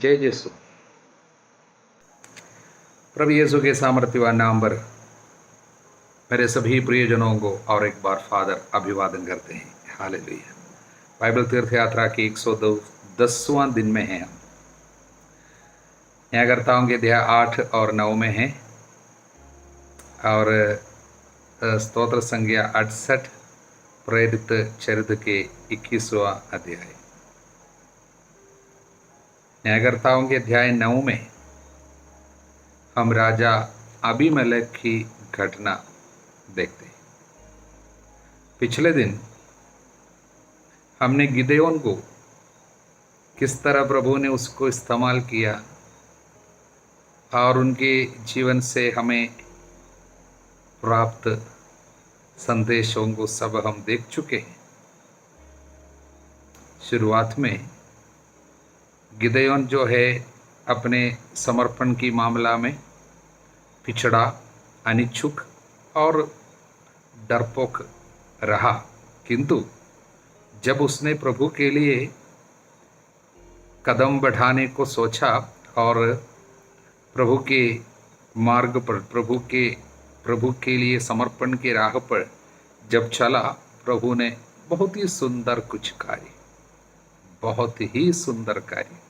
जय यीशु। प्रभु यीशु के सामर्थ्यवान नाम पर मेरे सभी प्रियजनों को और एक बार फादर अभिवादन करते हैं। हालेलुया। बाइबल तीर्थ यात्रा के 110वां दिन में हैं हम। न्यायकर्ताओं के अध्याय 8 और 9 में हैं और स्तोत्र संज्ञा 68 प्रेरित चरित्र के 21वां अध्याय। न्यायकर्ताओं के अध्याय 9 में हम राजा अबीमेलेक की घटना देखते हैं। पिछले दिन हमने गिदयोन को किस तरह प्रभु ने उसको इस्तेमाल किया और उनके जीवन से हमें प्राप्त संदेशों को सब हम देख चुके हैं। शुरुआत में गिदयोन जो है अपने समर्पण की मामला में पिछड़ा, अनिच्छुक और डरपोक रहा, किंतु जब उसने प्रभु के लिए कदम बढ़ाने को सोचा और प्रभु के मार्ग पर प्रभु के लिए समर्पण के राह पर जब चला, प्रभु ने बहुत ही सुंदर कुछ कार्य, बहुत ही सुंदर कार्य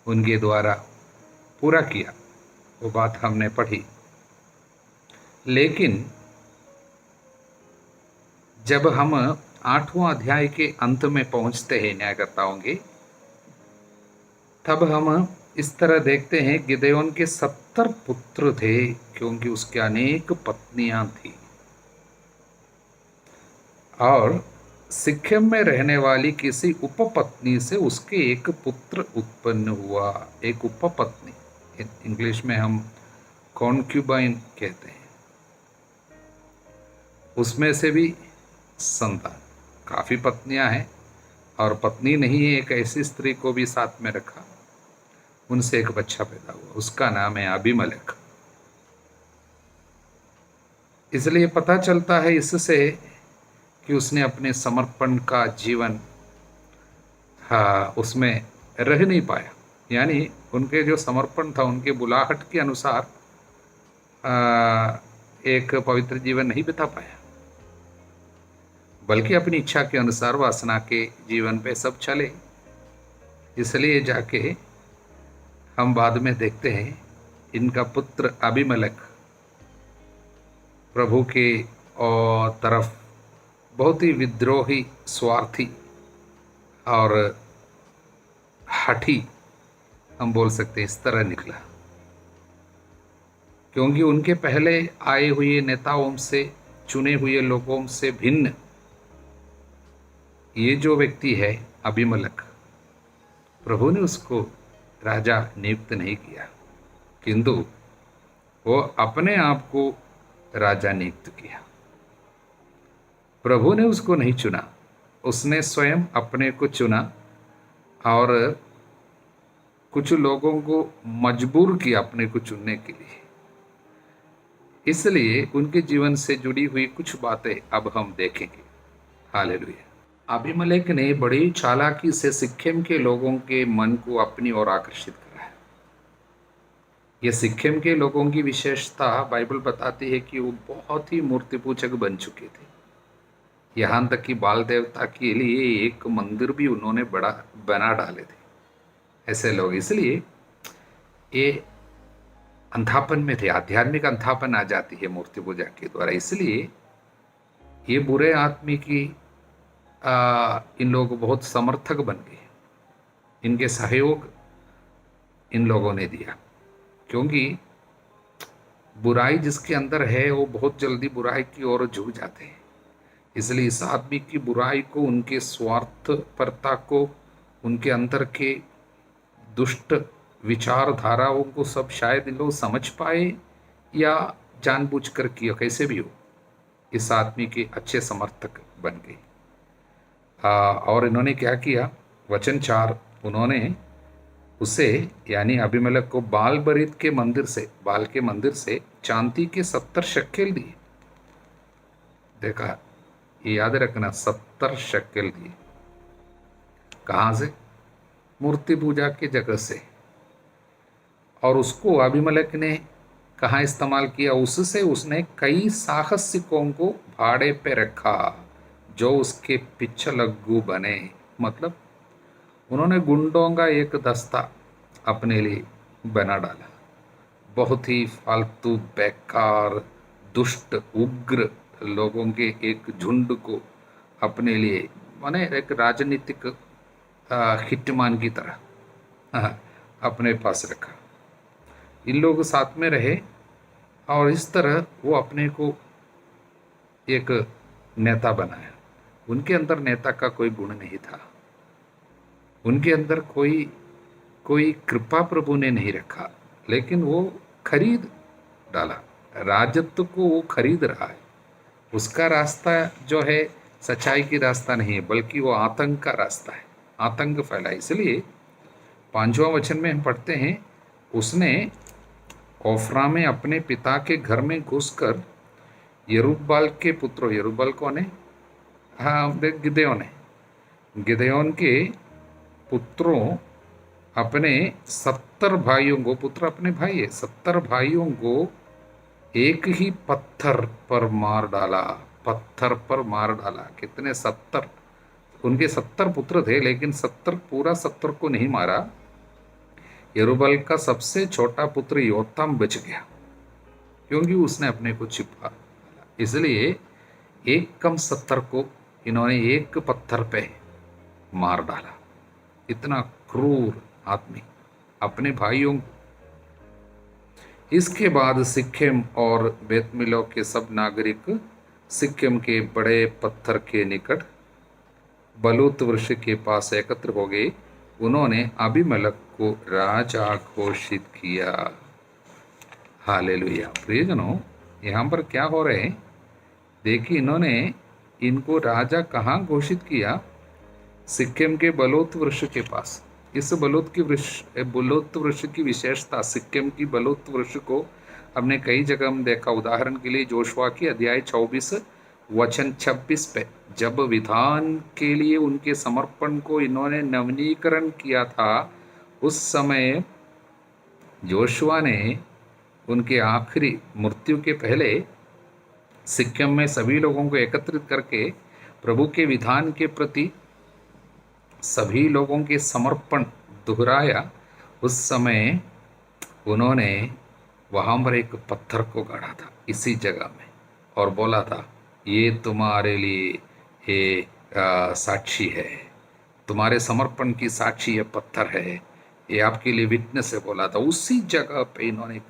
उनके द्वारा पूरा किया। वो बात हमने पढ़ी। लेकिन जब हम 8वां अध्याय के अंत में पहुंचते हैं न्यायकर्ताओं के, तब हम इस तरह देखते हैं गिदयोन के 70 पुत्र थे, क्योंकि उसके अनेक पत्नियां थी और सिक्किम में रहने वाली किसी उपपत्नी से उसके एक पुत्र उत्पन्न हुआ। एक उपपत्नी, इंग्लिश में हम कॉन्क्यूबाइन कहते हैं। उसमें से भी संतान, काफ़ी पत्नियां हैं और पत्नी नहीं है, एक ऐसी स्त्री को भी साथ में रखा, उनसे एक बच्चा पैदा हुआ, उसका नाम है अबीमेलेक। इसलिए पता चलता है इससे कि उसने अपने समर्पण का जीवन उसमें रह नहीं पाया, यानी उनके जो समर्पण था, उनके बुलाहट के अनुसार एक पवित्र जीवन नहीं बिता पाया, बल्कि अपनी इच्छा के अनुसार वासना के जीवन पे सब चले। इसलिए जाके हम बाद में देखते हैं इनका पुत्र अबीमेलेक प्रभु के तरफ बहुत ही विद्रोही, स्वार्थी और हठी, हम बोल सकते हैं, इस तरह निकला, क्योंकि उनके पहले आए हुए नेताओं से, चुने हुए लोगों से भिन्न ये जो व्यक्ति है अबीमेलेक, प्रभु ने उसको राजा नियुक्त नहीं किया, किंतु वो अपने आप को राजा नियुक्त किया। प्रभु ने उसको नहीं चुना, उसने स्वयं अपने को चुना और कुछ लोगों को मजबूर किया अपने को चुनने के लिए। इसलिए उनके जीवन से जुड़ी हुई कुछ बातें अब हम देखेंगे। हालेलुया। अबीमेलेक ने बड़ी चालाकी से सिक्किम के लोगों के मन को अपनी ओर आकर्षित करा है। ये सिक्किम के लोगों की विशेषता बाइबल बताती है कि वो बहुत ही मूर्ति पूजक बन चुके थे। यहाँ तक कि बाल देवता के लिए एक मंदिर भी उन्होंने बड़ा बना डाले थे ऐसे लोग। इसलिए ये अंधापन में थे, आध्यात्मिक अंधापन आ जाती है मूर्ति पूजा के द्वारा। इसलिए ये बुरे आदमी की इन लोग बहुत समर्थक बन गए, इनके सहयोग इन लोगों ने दिया, क्योंकि बुराई जिसके अंदर है वो बहुत जल्दी बुराई की ओर झुक जाते हैं। इसलिए इस आदमी की बुराई को, उनके स्वार्थपरता को, उनके अंदर के दुष्ट विचारधाराओं को सब शायद इन लोग समझ पाए या जानबूझकर किया, कैसे भी हो, इस आदमी के अच्छे समर्थक बन गए। और इन्होंने क्या किया, वचन 4, उन्होंने उसे यानी अबीमेलेक को बाल के मंदिर से चांदी के 70 शक्केल दिए। देखा, ये याद रखना, 70 शक्केल दिए। कहाँ से? मूर्ति पूजा की जगह से। और उसको अबीमेलेक ने कहाँ इस्तेमाल किया, उससे उसने कई साहसिकों को भाड़े पे रखा जो उसके पिछलग्गू बने। मतलब उन्होंने गुंडों का एक दस्ता अपने लिए बना डाला, बहुत ही फालतू बेकार दुष्ट उग्र लोगों के एक झुंड को अपने लिए, माने एक राजनीतिक हिटमान की तरह अपने पास रखा। इन लोग साथ में रहे और इस तरह वो अपने को एक नेता बनाया। उनके अंदर नेता का कोई गुण नहीं था, उनके अंदर कोई कोई कृपा प्रभु ने नहीं रखा, लेकिन वो खरीद डाला, राजत्व को वो खरीद रहा है। उसका रास्ता जो है सच्चाई की रास्ता नहीं है, बल्कि वो आतंक का रास्ता है, आतंक फैला। इसलिए 5वां वचन में हम पढ़ते हैं, उसने ओफ्रा में अपने पिता के घर में घुसकर यरूब्बाल के पुत्रों, यरूब्बाल कौन है? हाँ, गिदयोन है। गिदयोन के पुत्रों अपने 70 भाइयों को, पुत्र अपने भाई है, 70 भाइयों को एक ही पत्थर पर मार डाला, पत्थर पर मार डाला। कितने? 70। उनके 70 पुत्र थे, लेकिन 70 पूरा 70 को नहीं मारा। यरूब्बाल का सबसे छोटा पुत्र योताम बच गया, क्योंकि उसने अपने को छिपा। इसलिए एक कम 70 को इन्होंने एक पत्थर पे मार डाला। इतना क्रूर आदमी अपने भाइयों। इसके बाद सिक्किम और बेतमिलो के सब नागरिक सिक्किम के बड़े पत्थर के निकट बलूत वृक्ष के पास एकत्र हो गए। उन्होंने अबीमेलेक को राजा घोषित किया। हालेलुया। प्रियजनों, यहाँ पर क्या हो रहे हैं देखिए, इन्होंने इनको राजा कहाँ घोषित किया? सिक्किम के बलूत वृक्ष के पास। इस बलूत वृक्ष की विशेषता, सिक्किम की बलूत वृक्ष को हमने कई जगह हम देखा। उदाहरण के लिए जोशुआ की अध्याय 24 वचन 26 पे, जब विधान के लिए उनके समर्पण को इन्होंने नवीनीकरण किया था, उस समय जोशुआ ने उनके आखिरी मृत्यु के पहले सिक्किम में सभी लोगों को एकत्रित करके प्रभु के विधान के प्रति सभी लोगों के समर्पण दोहराया। उस समय उन्होंने वहाँ पर एक पत्थर को गाड़ा था इसी जगह में, और बोला था, ये तुम्हारे लिए ये साक्षी है, तुम्हारे समर्पण की साक्षी ये पत्थर है, ये आपके लिए विटनेस है, बोला था। उसी जगह पे इन्होंने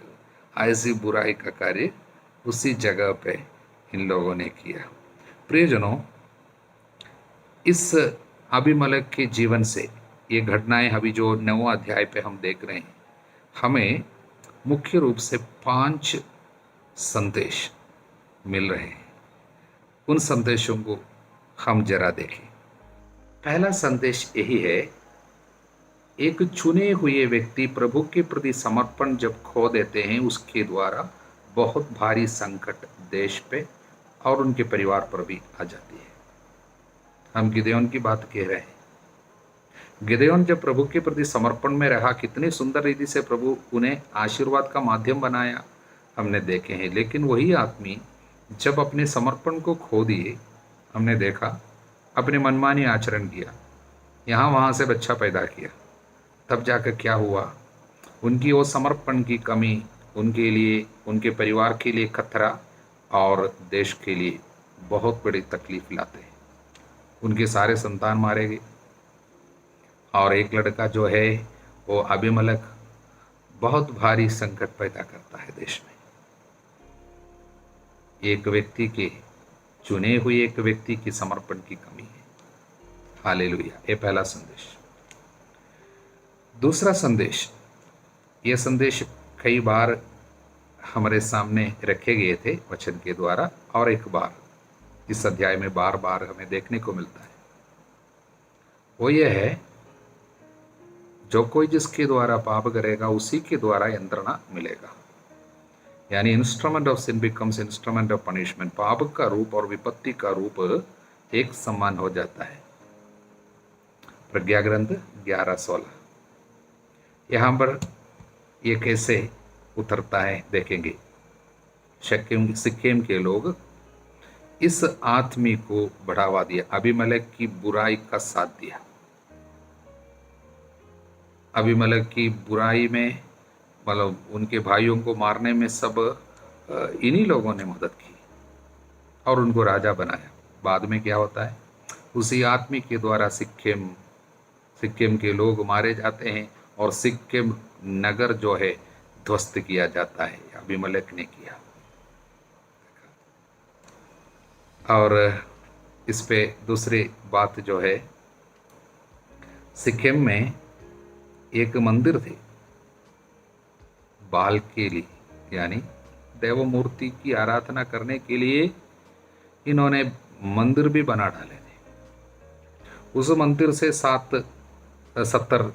ऐसी बुराई का कार्य उसी जगह पे इन लोगों ने किया। प्रियजनों, इस अबीमेलेक के जीवन से ये घटनाएं अभी जो 9वां अध्याय पे हम देख रहे हैं, हमें मुख्य रूप से 5 संदेश मिल रहे हैं। उन संदेशों को हम जरा देखें। पहला संदेश यही है, एक चुने हुए व्यक्ति प्रभु के प्रति समर्पण जब खो देते हैं, उसके द्वारा बहुत भारी संकट देश पे और उनके परिवार पर भी आ जाती है। हम गिदयोन की बात कह रहे हैं। गिदयोन जब प्रभु के प्रति समर्पण में रहा, कितनी सुंदर रीति से प्रभु उन्हें आशीर्वाद का माध्यम बनाया, हमने देखे हैं। लेकिन वही आदमी जब अपने समर्पण को खो दिए, हमने देखा अपने मनमानी आचरण किया, यहाँ वहाँ से बच्चा पैदा किया, तब जाकर क्या हुआ? उनकी वो समर्पण की कमी उनके लिए, उनके परिवार के लिए खतरा और देश के लिए बहुत बड़ी तकलीफ लाते हैं। उनके सारे संतान मारे गए, और एक लड़का जो है वो अबीमेलेक बहुत भारी संकट पैदा करता है देश में। एक व्यक्ति के, चुने हुए एक व्यक्ति की समर्पण की कमी है। हालेलुया। ये पहला संदेश। दूसरा संदेश, ये संदेश कई बार हमारे सामने रखे गए थे वचन के द्वारा, और एक बार इस अध्याय में बार बार हमें देखने को मिलता है। वो ये है, जो कोई जिसके द्वारा पाप करेगा उसी के द्वारा यंत्रणा मिलेगा। यानी instrument of sin becomes instrument of punishment. पाप का रूप और विपत्ति का रूप एक समान हो जाता है। प्रज्ञा ग्रंथ 11:16। यहाँ पर ये कैसे उतरता है देखेंगे। सिक्किम के लोग इस आदमी को बढ़ावा दिया, अबीमेलेक की बुराई का साथ दिया। अबीमेलेक की बुराई में मतलब उनके भाइयों को मारने में सब इन्हीं लोगों ने मदद की और उनको राजा बनाया। बाद में क्या होता है, उसी आदमी के द्वारा सिक्किम के लोग मारे जाते हैं और सिक्किम नगर जो है ध्वस्त किया जाता है, अबीमेलेक ने किया। और इस पे दूसरी बात जो है, सिक्किम में एक मंदिर थे बाल के लिए, यानी देव मूर्ति की आराधना करने के लिए इन्होंने मंदिर भी बना डाले थे। उस मंदिर से 70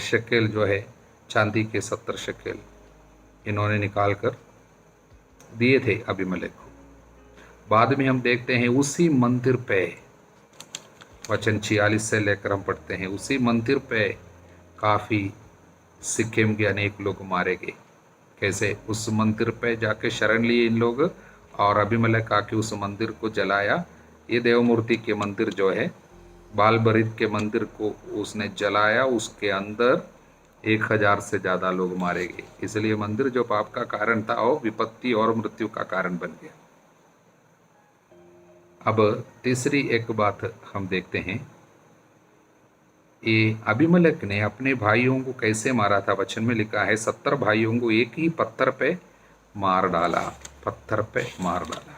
शकेल जो है, चांदी के 70 शकेल इन्होंने निकाल कर दिए थे अबीमेलेक को। बाद में हम देखते हैं उसी मंदिर पे, वचन 46 से लेकर हम पढ़ते हैं, उसी मंदिर पे काफ़ी सिक्किम के अनेक लोग मारे गए। कैसे, उस मंदिर पे जाके शरण लिए इन लोग और अबीमेलेक आके उस मंदिर को जलाया। ये देव मूर्ति के मंदिर जो है, बाल बरीत के मंदिर को उसने जलाया, उसके अंदर 1000 से ज़्यादा लोग मारे गए। इसलिए मंदिर जो पाप का कारण था वो विपत्ति और मृत्यु का कारण बन गया। अब तीसरी एक बात हम देखते हैं, ये अबीमेलेक ने अपने भाइयों को कैसे मारा था। वचन में लिखा है 70 भाइयों को एक ही पत्थर पे मार डाला, पत्थर पे मार डाला।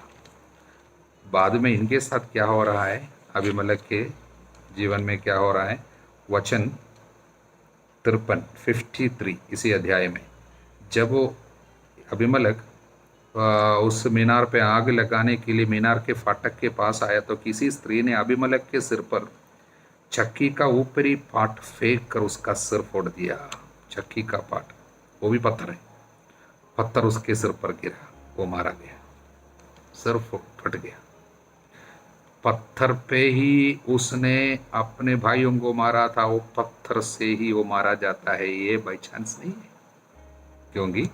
बाद में इनके साथ क्या हो रहा है, अबीमेलेक के जीवन में क्या हो रहा है, वचन 53 इसी अध्याय में, जब वो अबीमेलेक उस मीनार पे आग लगाने के लिए मीनार के फाटक के पास आया तो किसी स्त्री ने अबीमेलेक के सिर पर चक्की का ऊपरी पार्ट फेंक कर उसका सिर फोड़ दिया। चक्की का पार्ट, वो भी पत्थर है, पत्थर उसके सिर पर गिरा, वो मारा गया, सिर फट गया। पत्थर पे ही उसने अपने भाइयों को मारा था, वो पत्थर से ही वो मारा जाता है, ये बाई चांस नहीं है। क्योंकि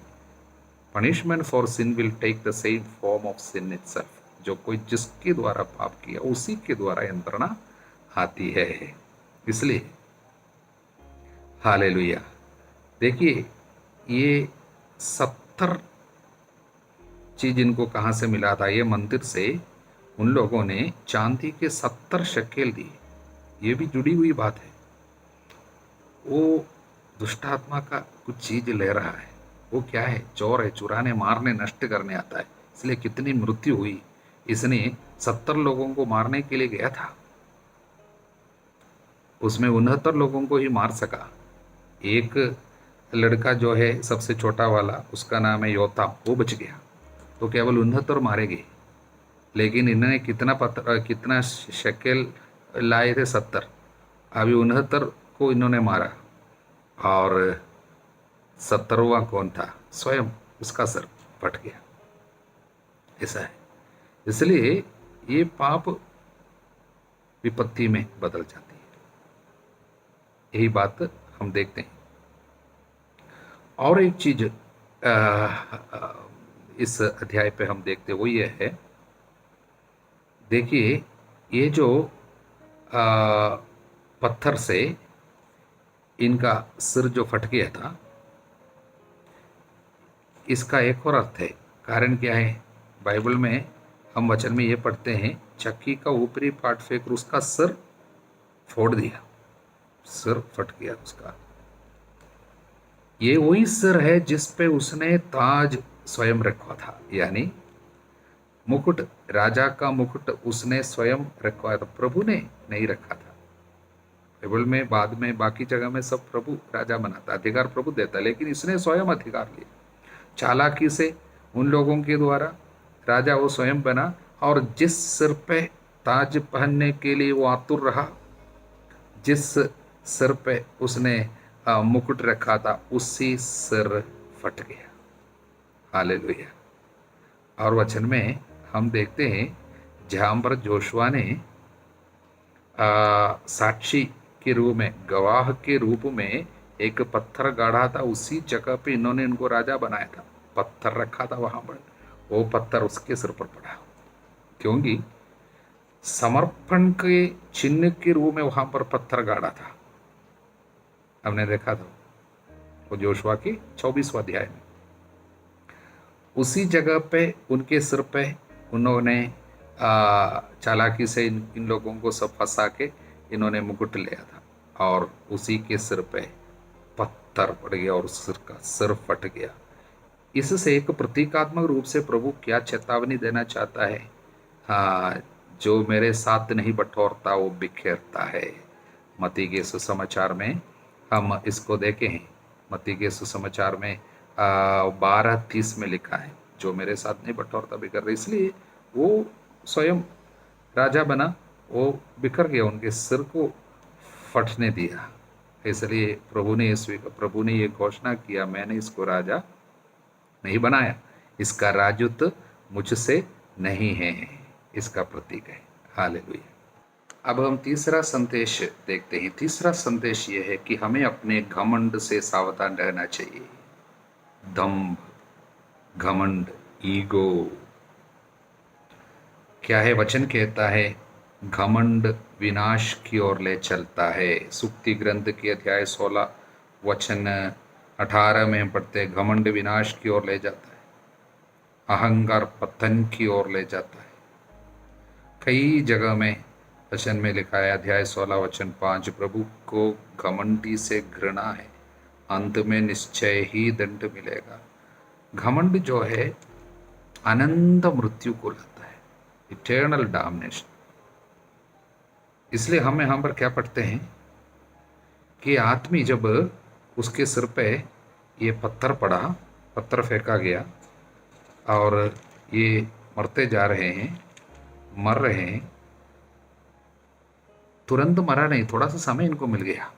punishment for sin will take the same form of sin itself. जो कोई जिसके द्वारा पाप किया उसी के द्वारा यंत्रणा आती है। इसलिए हालेलुया। देखिए, ये 70 चीज इनको कहाँ से मिला था, ये मंदिर से उन लोगों ने चांदी के 70 शकेल दिए। ये भी जुड़ी हुई बात है। वो दुष्टात्मा का कुछ चीज ले रहा है, वो क्या है, चोर है, चुराने, मारने, नष्ट करने आता है। इसलिए कितनी मृत्यु हुई। इसने 70 लोगों को मारने के लिए गया था, उसमें 69 लोगों को ही मार सका। एक लड़का जो है सबसे छोटा वाला, उसका नाम है योताम, वो बच गया, तो केवल 69 मारे गए। लेकिन इन्होंने कितना शकेल लाए थे, 70। अभी 69 को इन्होंने मारा और 70वां कौन था, स्वयं, उसका सर फट गया। ऐसा है। इसलिए ये पाप विपत्ति में बदल जाती है, यही बात हम देखते हैं। और एक चीज इस अध्याय पे हम देखते वो ये है, देखिए, ये जो पत्थर से इनका सिर जो फट गया था, इसका एक और अर्थ है। कारण क्या है, बाइबल में हम वचन में ये पढ़ते हैं, चक्की का ऊपरी पार्ट फेंक उसका सिर फोड़ दिया, सिर फट गया उसका। ये वही सिर है जिस पे उसने ताज स्वयं रखा था, यानी मुकुट, राजा का मुकुट उसने स्वयं रखवाया था, प्रभु ने नहीं रखा था। बाइबल में बाद में बाकी जगह में सब प्रभु राजा बनाता, अधिकार प्रभु देता, लेकिन इसने स्वयं अधिकार लिया। चालाकी से उन लोगों के द्वारा राजा वो स्वयं बना, और जिस सिर पे ताज पहनने के लिए वो आतुर रहा, जिस सिर पे उसने मुकुट रखा था, उसी सिर फट गया। हालेलुया। और वचन में हम देखते हैं जहाँ पर जोशुआ ने साक्षी के रूप में, गवाह के रूप में एक पत्थर गाढ़ा था, उसी जगह पे इन्होंने इनको राजा बनाया था। पत्थर रखा था वहां पर, वो पत्थर उसके सिर पर पड़ा, क्योंकि समर्पण के चिन्ह के रूप में वहां पर पत्थर गाड़ा था। हमने देखा था वो जोशुआ के 24वां अध्याय में। उसी जगह पे उनके सिर पे उन्होंने चालाकी से इन लोगों को सब फंसा के इन्होंने मुकुट लिया था, और उसी के सिर पे पत्थर पड़ गया और सिर का सिर फट गया। इससे एक प्रतीकात्मक रूप से प्रभु क्या चेतावनी देना चाहता है? हाँ, जो मेरे साथ नहीं बटोरता वो बिखेरता है। मत्ती के सुसमाचार में हम इसको देखे हैं। मत्ती के सुसमाचार में 12:30 में लिखा है, जो मेरे साथ नहीं बटोरता बिखर। इसलिए वो स्वयं राजा बना, वो बिखर गया, उनके सिर को फटने दिया। इसलिए प्रभु ने ये घोषणा किया, मैंने इसको राजा नहीं बनाया, इसका राजत्व मुझसे नहीं है। इसका प्रतीक है। हालेलुया। अब हम तीसरा संदेश देखते हैं। तीसरा संदेश यह है कि हमें अपने घमंड से सावधान रहना चाहिए। दंभ, घमंड, ईगो क्या है? वचन कहता है घमंड विनाश की ओर ले चलता है। सुक्ति ग्रंथ के अध्याय 16 वचन 18 में हम पढ़ते हैं, घमंड विनाश की ओर ले जाता है, अहंकार पतन की ओर ले जाता है। कई जगह में वचन में लिखा है, अध्याय 16 वचन 5, प्रभु को घमंडी से घृणा है, अंत में निश्चय ही दंड मिलेगा। घमंड जो है अनंत मृत्यु को लाता है, इटर्नल डैमेनेशन। इसलिए हम यहाँ पर क्या पढ़ते हैं कि आदमी जब उसके सिर पे ये पत्थर पड़ा, पत्थर फेंका गया और ये मरते जा रहे हैं, मर रहे हैं, तुरंत मरा नहीं, थोड़ा सा समय इनको मिल गया।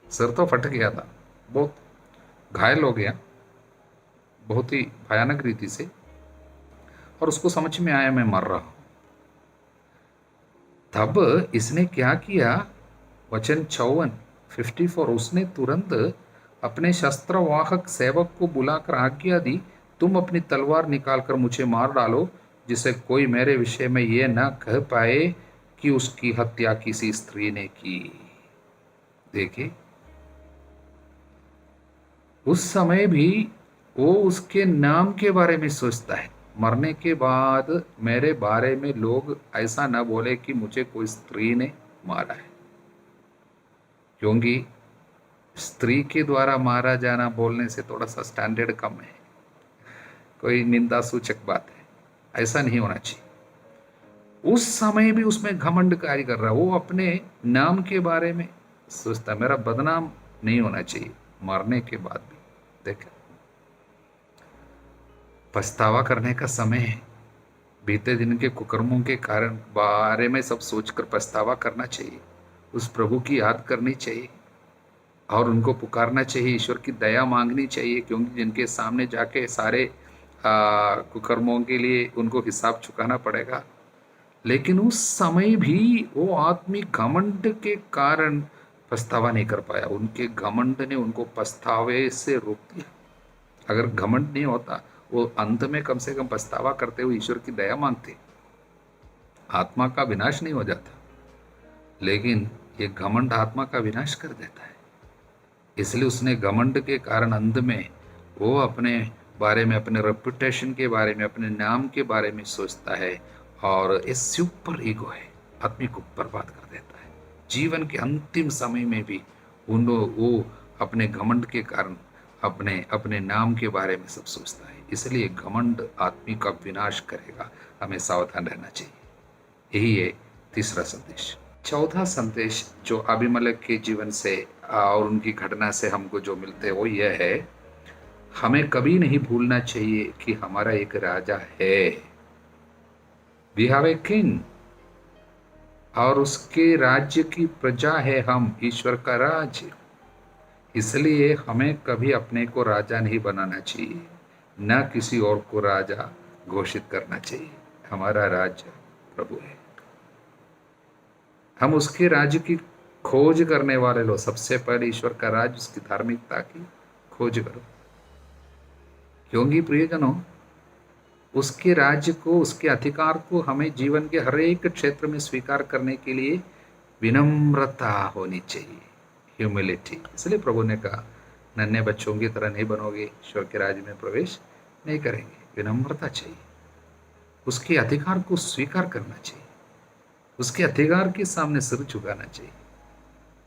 सिर तो फट गया था, बहुत घायल हो गया, बहुत ही भयानक रीति से, और उसको समझ में आया मैं मर रहा हूं। तब इसने क्या किया? वचन 54, उसने तुरंत अपने शस्त्र वाहक सेवक को बुलाकर आज्ञा दी, तुम अपनी तलवार निकालकर मुझे मार डालो, जिसे कोई मेरे विषय में यह न कह पाए कि उसकी हत्या किसी स्त्री ने की। देखिए, उस समय भी वो उसके नाम के बारे में सोचता है। मरने के बाद मेरे बारे में लोग ऐसा न बोले कि मुझे कोई स्त्री ने मारा है, क्योंकि स्त्री के द्वारा मारा जाना बोलने से थोड़ा सा स्टैंडर्ड कम है, कोई निंदा सूचक बात है, ऐसा नहीं होना चाहिए। उस समय भी उसमें घमंड कार्य कर रहा है, वो अपने नाम के बारे में सोचता, मेरा बदनाम नहीं होना चाहिए। मरने के बाद भी देखा, पछतावा करने का समय है। बीते दिन के कुकर्मों के कारण बारे में सब सोचकर पछतावा करना चाहिए, उस प्रभु की याद करनी चाहिए और उनको पुकारना चाहिए, ईश्वर की दया मांगनी चाहिए, क्योंकि जिनके सामने जाके सारे कुकर्मों के लिए उनको हिसाब चुकाना पड़ेगा। लेकिन उस समय भी वो आदमी घमंड के कारण पछतावा नहीं कर पाया। उनके घमंड ने उनको पछतावे से रोक दिया। अगर घमंड नहीं होता, वो अंत में कम से कम पछतावा करते हुए ईश्वर की दया मांगते, आत्मा का विनाश नहीं हो जाता। लेकिन ये घमंड आत्मा का विनाश कर देता है। इसलिए उसने घमंड के कारण अंत में वो अपने बारे में, अपने रेपुटेशन के बारे में, अपने नाम के बारे में सोचता है, और इस सुपर ईगो है, आदमी को बर्बाद कर देता है। जीवन के अंतिम समय में भी वो अपने घमंड के कारण अपने नाम के बारे में सब सोचता है। इसलिए घमंड आदमी का विनाश करेगा, हमें सावधान रहना चाहिए। यही है तीसरा संदेश। चौथा संदेश जो अबीमेलेक के जीवन से और उनकी घटना से हमको जो मिलते हैं वो यह है, हमें कभी नहीं भूलना चाहिए कि हमारा एक राजा है। वी हैव ए किंग, और उसके राज्य की प्रजा है हम, ईश्वर का राज्य। इसलिए हमें कभी अपने को राजा नहीं बनाना चाहिए, न किसी और को राजा घोषित करना चाहिए। हमारा राज्य प्रभु है, हम उसके राज्य की खोज करने वाले लोग सबसे पहले ईश्वर का राज्य, उसकी धार्मिकता की खोज करो, क्योंकि प्रियजनों उसके राज्य को, उसके अधिकार को हमें जीवन के हर एक क्षेत्र में स्वीकार करने के लिए विनम्रता होनी चाहिए, ह्यूमिलिटी। इसलिए प्रभु ने कहा नन्हे बच्चों की तरह नहीं बनोगे, ईश्वर के राज्य में प्रवेश नहीं करेंगे। विनम्रता चाहिए, उसके अधिकार को स्वीकार करना चाहिए, उसके अधिकार के सामने सिर झुकाना चाहिए।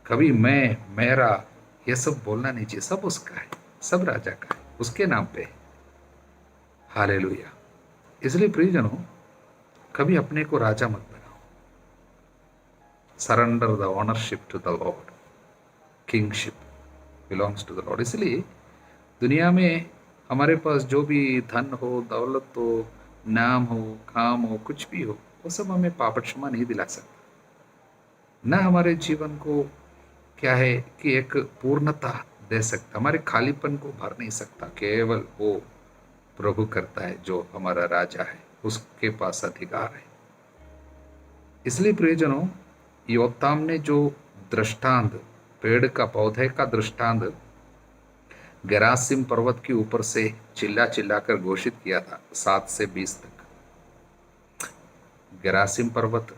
कभी मैं, मेरा, ये सब बोलना नहीं चाहिए। सब उसका है, सब राजा का है, उसके नाम पे है। हालेलुया। इसलिए प्रियजनों कभी अपने को राजा मत बनाओ। Surrender the ownership to the lord, kingship belongs to the lord. इसलिए दुनिया में हमारे पास जो भी धन हो, दौलत हो, नाम हो, काम हो, कुछ भी हो, वो सब हमें पाप क्षमा नहीं दिला सकता। न हमारे जीवन को क्या है कि एक पूर्णता दे सकता, हमारे खालीपन को भर नहीं सकता। केवल वो प्रभु करता है जो हमारा राजा है, उसके पास अधिकार है। इसलिए प्रियजनों योताम ने जो दृष्टांत, पेड़ का, पौधे का दृष्टांत गरासिम पर्वत के ऊपर से चिल्ला चिल्ला कर घोषित किया था 7 से 20 तक। गरासिम पर्वत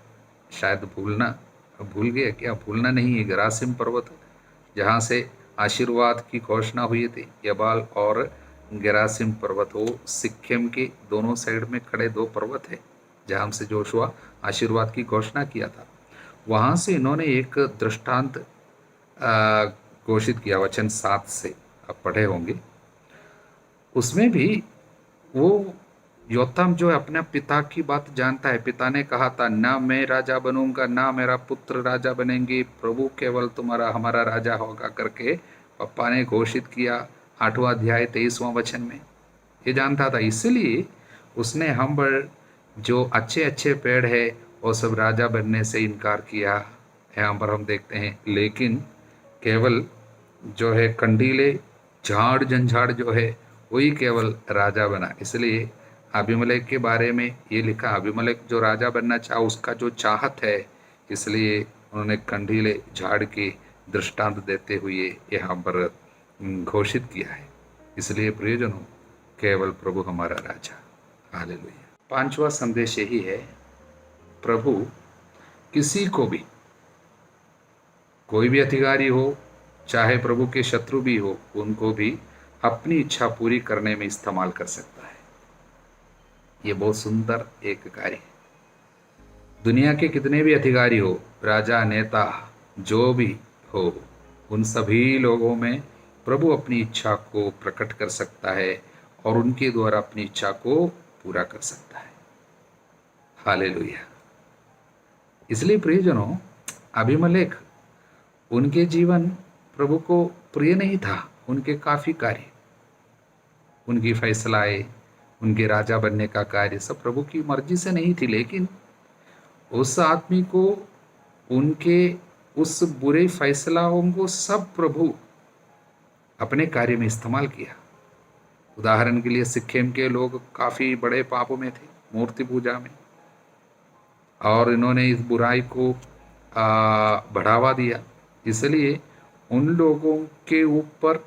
शायद भूल गए क्या? भूलना नहीं है। गरासिम पर्वत जहाँ से आशीर्वाद की घोषणा हुई थी, यबाल और गरासिम पर्वत, वो सिक्किम के दोनों साइड में खड़े 2 पर्वत है जहाँ से जोशुआ आशीर्वाद की घोषणा किया था। वहाँ से इन्होंने एक दृष्टांत घोषित किया, वचन 7 से आप पढ़े होंगे। उसमें भी वो योताम जो है अपने पिता की बात जानता है। पिता ने कहा था ना मैं राजा बनूंगा, ना मेरा पुत्र राजा बनेंगे, प्रभु केवल तुम्हारा हमारा राजा होगा करके पप्पा ने घोषित किया 8वां अध्याय 23वां वचन में। ये जानता था, इसलिए उसने हम जो अच्छे अच्छे पेड़ है वो सब राजा बनने से इनकार किया। यहाँ पर हम देखते हैं, लेकिन केवल जो है कंडीले झाड़ झंझाड़ जो है वही केवल राजा बना। इसलिए अबीमेलेक के बारे में ये लिखा, अबीमेलेक जो राजा बनना चाहा उसका जो चाहत है, इसलिए उन्होंने कंडीले झाड़ की दृष्टांत देते हुए यहाँ पर घोषित किया है। इसलिए प्रियजनों केवल प्रभु हमारा राजा। हालेलुया। 5वां संदेश यही है, प्रभु किसी को भी, कोई भी अधिकारी हो, चाहे प्रभु के शत्रु भी हो, उनको भी अपनी इच्छा पूरी करने में इस्तेमाल कर सकता है। ये बहुत सुंदर एक कार्य है। दुनिया के कितने भी अधिकारी हो, राजा, नेता, जो भी हो, उन सभी लोगों में प्रभु अपनी इच्छा को प्रकट कर सकता है और उनके द्वारा अपनी इच्छा को पूरा कर सकता है। हालेलुया। इसलिए प्रियजनों अबीमेलेक, उनके जीवन प्रभु को प्रिय नहीं था। उनके काफ़ी कार्य, उनकी फैसलाएं, उनके राजा बनने का कार्य सब प्रभु की मर्जी से नहीं थी, लेकिन उस आदमी को, उनके उस बुरे फैसलाओं को सब प्रभु अपने कार्य में इस्तेमाल किया। उदाहरण के लिए सिक्किम के लोग काफ़ी बड़े पापों में थे, मूर्ति पूजा में, और इन्होंने इस बुराई को बढ़ावा दिया। इसलिए उन लोगों के ऊपर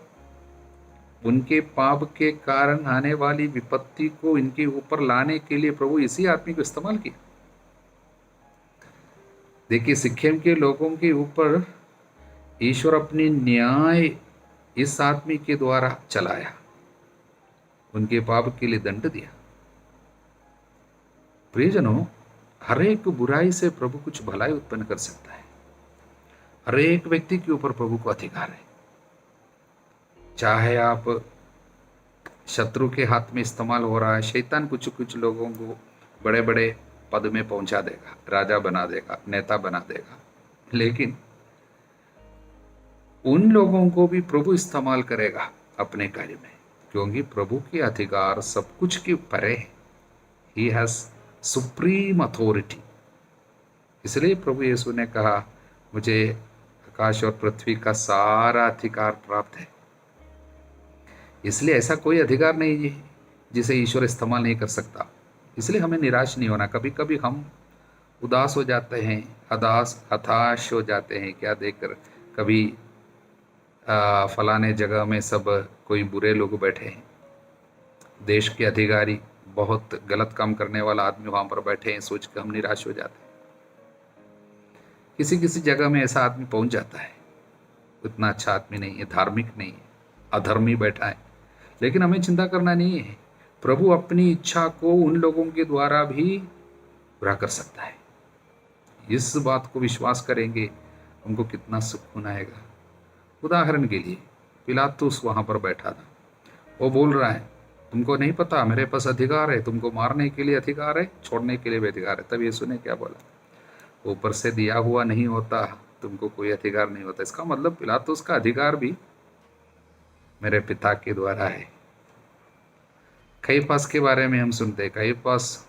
उनके पाप के कारण आने वाली विपत्ति को इनके ऊपर लाने के लिए प्रभु इसी आदमी को इस्तेमाल किया। देखिए, सिक्किम के लोगों के ऊपर ईश्वर अपनी न्याय इस आदमी के द्वारा चलाया, उनके पाप के लिए दंड दिया। प्रियजनों, हर एक बुराई से प्रभु कुछ भलाई उत्पन्न कर सकता है। हर एक व्यक्ति के ऊपर प्रभु को अधिकार है। चाहे आप शत्रु के हाथ में इस्तेमाल हो रहा है, शैतान कुछ कुछ लोगों को बड़े बड़े पद में पहुंचा देगा, राजा बना देगा, नेता बना देगा, लेकिन उन लोगों को भी प्रभु इस्तेमाल करेगा अपने कार्य में, क्योंकि प्रभु के अधिकार सब कुछ के परे है। He has supreme authority. इसलिए प्रभु यीशु ने कहा, मुझे आकाश और पृथ्वी का सारा अधिकार प्राप्त है। इसलिए ऐसा कोई अधिकार नहीं है जिसे ईश्वर इस्तेमाल नहीं कर सकता। इसलिए हमें निराश नहीं होना। कभी कभी हम उदास हो जाते हैं, हताश हो जाते हैं क्या देखकर। कभी फलाने जगह में सब कोई बुरे लोग बैठे हैं, देश के अधिकारी, बहुत गलत काम करने वाला आदमी वहां पर बैठे हैं, सोच कर हम निराश हो जाते हैं। किसी किसी जगह में ऐसा आदमी पहुंच जाता है, उतना अच्छा आदमी नहीं है, धार्मिक नहीं है, अधर्मी बैठा है, लेकिन हमें चिंता करना नहीं है। प्रभु अपनी इच्छा को उन लोगों के द्वारा भी पूरा कर सकता है। इस बात को विश्वास करेंगे, हमको कितना सुकून आएगा। उदाहरण के लिए पिलातुस वहां पर बैठा था, वो बोल रहा है तुमको नहीं पता मेरे पास अधिकार है, तुमको मारने के लिए अधिकार है, छोड़ने के लिए भी अधिकार है। तब यीशु ने क्या बोला, ऊपर से दिया हुआ नहीं होता तुमको कोई अधिकार नहीं होता। इसका मतलब पिलातुस का अधिकार भी मेरे पिता के द्वारा है। कैफास के बारे में हम सुनते हैं, कैफास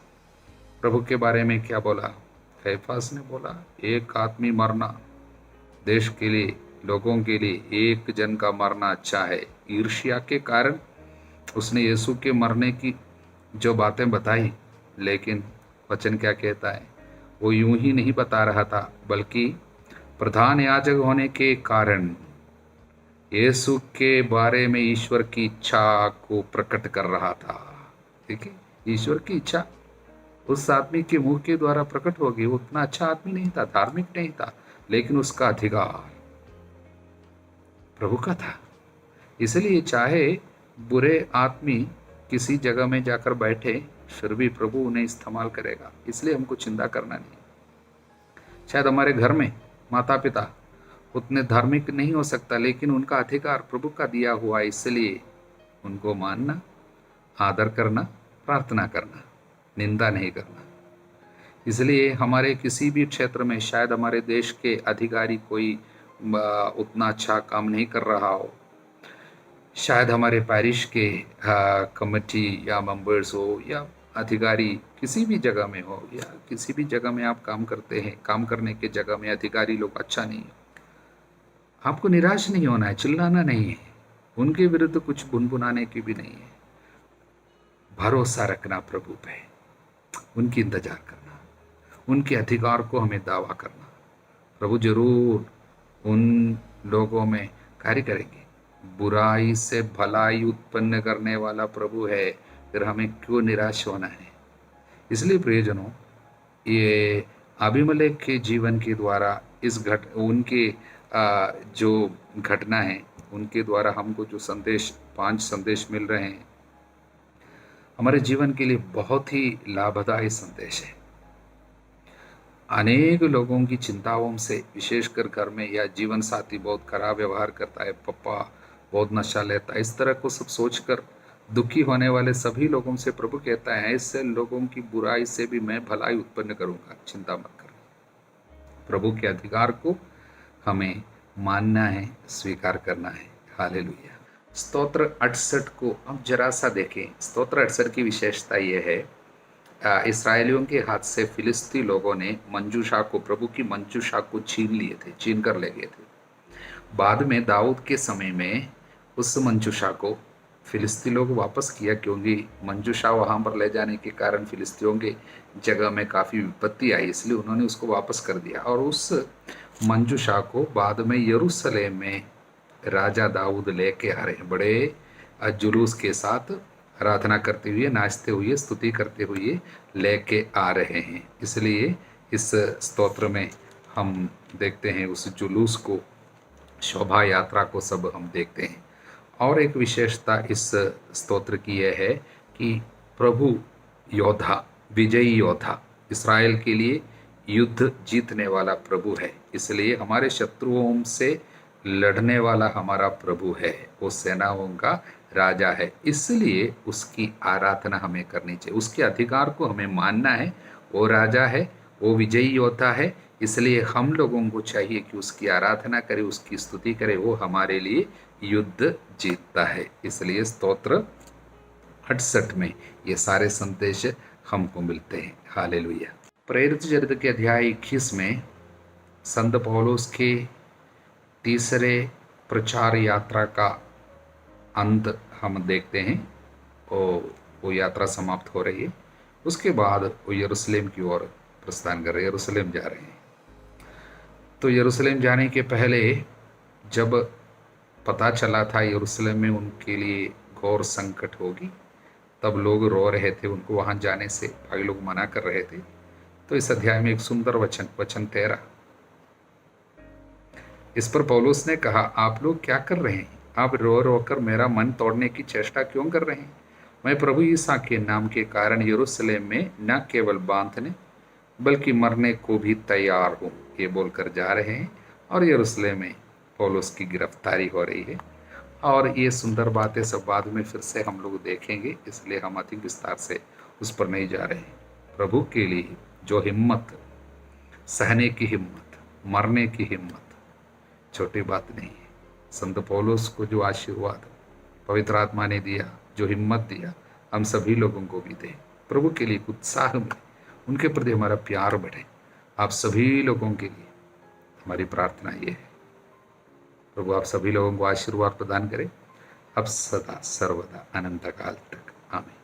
प्रभु के बारे में क्या बोला, कैफास ने बोला एक आदमी मरना देश के लिए, लोगों के लिए एक जन का मरना अच्छा है। ईर्ष्या के कारण उसने यीशु के मरने की जो बातें बताई, लेकिन वचन क्या कहता है, वो यूं ही नहीं बता रहा था, बल्कि प्रधान याजक होने के कारण यीशु के बारे में ईश्वर की इच्छा को प्रकट कर रहा था। देखिए, ईश्वर की इच्छा उस आदमी के मुंह के द्वारा प्रकट होगी। वो उतना अच्छा आदमी नहीं था, धार्मिक नहीं था, लेकिन उसका अधिकार प्रभु का था। इसलिए चाहे बुरे आदमी किसी जगह में जाकर बैठे, फिर भी प्रभु उन्हें इस्तेमाल करेगा। इसलिए हमको चिंता करना नहीं। शायद हमारे घर में माता पिता उतने धार्मिक नहीं हो सकता, लेकिन उनका अधिकार प्रभु का दिया हुआ है, इसलिए उनको मानना, आदर करना, प्रार्थना करना, निंदा नहीं करना। इसलिए हमारे किसी भी क्षेत्र में शायद हमारे देश के अधिकारी कोई उतना अच्छा काम नहीं कर रहा हो, शायद हमारे पैरिश के कमेटी या मेंबर्स हो या अधिकारी किसी भी जगह में हो, या किसी भी जगह में आप काम करते हैं, काम करने के जगह में अधिकारी लोग अच्छा नहीं है, आपको निराश नहीं होना है, चिल्लाना नहीं है, उनके विरुद्ध कुछ बुनबुनाने की भी नहीं है। भरोसा रखना प्रभु पे, उनकी इंतजार करना, उनके अधिकार को हमें दावा करना। प्रभु जरूर उन लोगों में कार्य करेंगे। बुराई से भलाई उत्पन्न करने वाला प्रभु है, फिर हमें क्यों निराश होना है। इसलिए प्रियजनों, ये अबीमेलेक के जीवन के द्वारा उनके जो घटना है, उनके द्वारा हमको जो 5 संदेश मिल रहे हैं, हमारे जीवन के लिए बहुत ही लाभदायी संदेश है। अनेक लोगों की चिंताओं से, विशेषकर घर में, या जीवन साथी बहुत खराब व्यवहार करता है, पप्पा बहुत नशा लेता है, इस तरह को सब सोचकर दुखी होने वाले सभी लोगों से प्रभु कहता है, ऐसे लोगों की बुराई से भी मैं भलाई उत्पन्न करूंगा, चिंता मत कर। प्रभु के अधिकार को हमें मानना है, स्वीकार करना है। हालेलुया। स्तोत्र 68 को अब जरा सा देखें। स्तोत्र 68 की विशेषता यह है, इस्राएलियों के हाथ से फिलिस्ती लोगों ने मंजूषा को, प्रभु की मंजूषा को छीन लिए थे, छीन कर ले गए थे। बाद में दाऊद के समय में उस मंजूषा को फिलिस्ती लोग वापस किया, क्योंकि मंजूषा वहां पर ले जाने के कारण फिलिस्तियों के जगह में काफ़ी विपत्ति आई, इसलिए उन्होंने उसको वापस कर दिया। और उस मंजूषा को बाद में यरूशलेम में राजा दाऊद लेके आ रहे हैं, बड़े जुलूस के साथ आराधना करते हुए, नाचते हुए, स्तुति करते हुए लेके आ रहे हैं। इसलिए इस स्तोत्र में हम देखते हैं उस जुलूस को, शोभा यात्रा को सब हम देखते हैं। और एक विशेषता इस स्तोत्र की यह है कि प्रभु योद्धा, विजयी योद्धा, इस्राएल के लिए युद्ध जीतने वाला प्रभु है। इसलिए हमारे शत्रुओं से लड़ने वाला हमारा प्रभु है, वो सेनाओं का राजा है। इसलिए उसकी आराधना हमें करनी चाहिए, उसके अधिकार को हमें मानना है। वो राजा है, वो विजयी योद्धा है, इसलिए हम लोगों को चाहिए कि उसकी आराधना करें, उसकी स्तुति करें। वो हमारे लिए युद्ध जीतता है। इसलिए स्तोत्र 68 में ये सारे संदेश हमको मिलते हैं। हालेलुया। प्रेरित चरित्र के अध्याय 21 में संत पौलुस के तीसरे प्रचार यात्रा का अंत हम देखते हैं। वो यात्रा समाप्त हो रही है। उसके बाद वो यरूशलेम की ओर प्रस्थान कर रहे हैं, यरूशलेम जा रहे हैं। तो यरूशलेम जाने के पहले जब पता चला था यरूशलेम में उनके लिए घोर संकट होगी, तब लोग रो रहे थे, उनको वहां जाने से भाई लोग मना कर रहे थे। तो इस अध्याय में एक सुंदर वचन 13, इस पर पौलुस ने कहा, आप लोग क्या कर रहे हैं? आप रो रो कर मेरा मन तोड़ने की चेष्टा क्यों कर रहे हैं? मैं प्रभु ईसा के नाम के कारण यरूशलेम में न केवल बांधने बल्कि मरने को भी तैयार हूँ, ये बोलकर जा रहे हैं। और यरूशलेम में पौलुस की गिरफ्तारी हो रही है। और ये सुंदर बातें सब बाद में फिर से हम लोग देखेंगे, इसलिए हम अधिक विस्तार से उस पर नहीं जा रहे हैं। प्रभु के लिए जो हिम्मत, सहने की हिम्मत, मरने की हिम्मत छोटी बात नहीं है। संत पौलुस को जो आशीर्वाद पवित्र आत्मा ने दिया, जो हिम्मत दिया, हम सभी लोगों को भी दे। प्रभु के लिए उत्साह में उनके प्रति हमारा प्यार बढ़े। आप सभी लोगों के लिए हमारी प्रार्थना ये है, प्रभु आप सभी लोगों को आशीर्वाद प्रदान करें, अब सदा सर्वदा अनंत काल तक। आमीन।